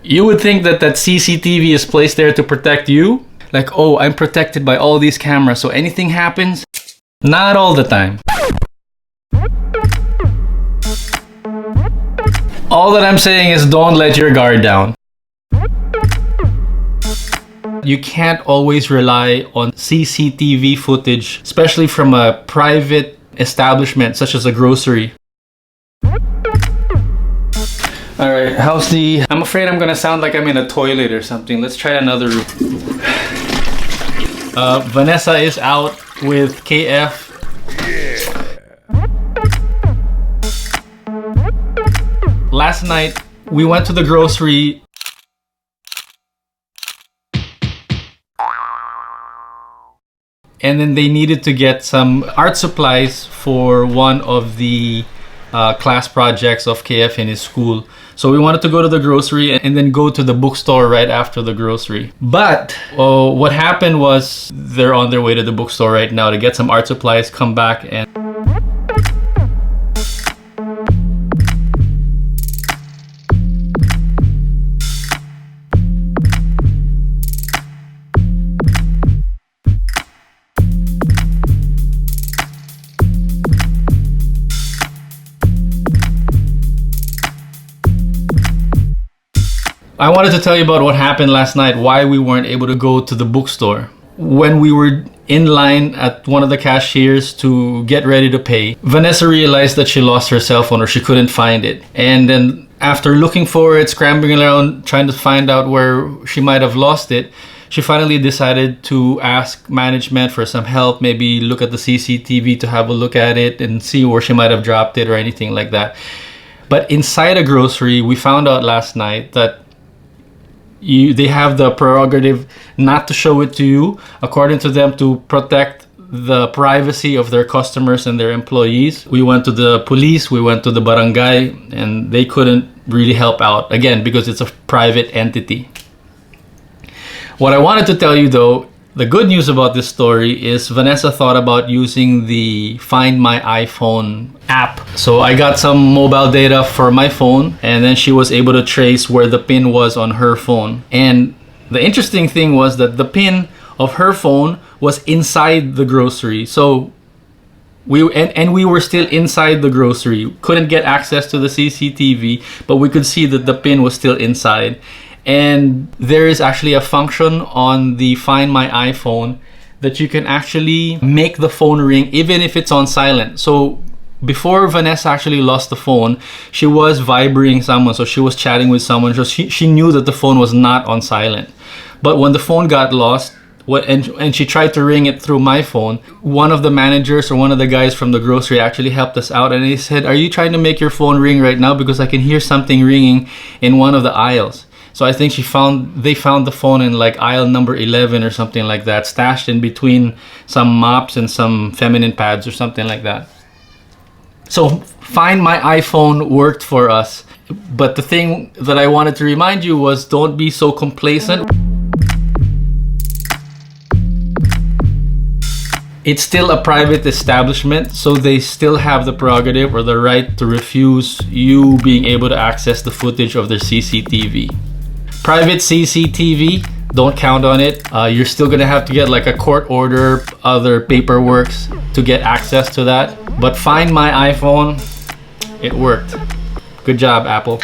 You would think that that CCTV is placed there to protect you. Like, oh, I'm protected by all these cameras, so anything happens? Not all the time. All that I'm saying is don't let your guard down. You can't always rely on CCTV footage, especially from a private establishment such as a grocery. Alright, how's the... I'm afraid I'm gonna sound like I'm in a toilet or something. Let's try another room. Vanessa is out with KF. Last night, we went to the grocery. And then they needed to get some art supplies for one of the class projects of KF in his school. So we wanted to go to the grocery and then go to the bookstore right after the grocery. But what happened was they're on their way to the bookstore right now to get some art supplies, come back and... I wanted to tell you about what happened last night, why we weren't able to go to the bookstore. When we were in line at one of the cashiers to get ready to pay, Vanessa realized that she lost her cell phone or she couldn't find it. And then after looking for it, scrambling around, trying to find out where she might have lost it, she finally decided to ask management for some help, maybe look at the CCTV to have a look at it and see where she might have dropped it or anything like that. But inside a grocery, we found out last night that they have the prerogative not to show it to you, according to them, to protect the privacy of their customers and their employees. We went to the police, we went to the barangay, and they couldn't really help out, again, because it's a private entity. What I wanted to tell you though, the good news about this story is Vanessa thought about using the Find My iPhone app. So I got some mobile data for my phone and then she was able to trace where the pin was on her phone. And the interesting thing was that the pin of her phone was inside the grocery. So we were still inside the grocery. Couldn't get access to the CCTV, but we could see that the pin was still inside. And there is actually a function on the Find My iPhone that you can actually make the phone ring even if it's on silent. So before Vanessa actually lost the phone, she was vibrating someone, so she was chatting with someone, so she knew that the phone was not on silent. But when the phone got lost, and she tried to ring it through my phone, one of the managers or one of the guys from the grocery actually helped us out, and he said, "Are you trying to make your phone ring right now? Because I can hear something ringing in one of the aisles." So I think they found the phone in like aisle number 11 or something like that, stashed in between some mops and some feminine pads or something like that. So Find My iPhone worked for us. But the thing that I wanted to remind you was don't be so complacent. It's still a private establishment, so they still have the prerogative or the right to refuse you being able to access the footage of their CCTV. Private CCTV, don't count on it. You're still gonna have to get like a court order, other paperwork to get access to that. But Find My iPhone, it worked. Good job, Apple.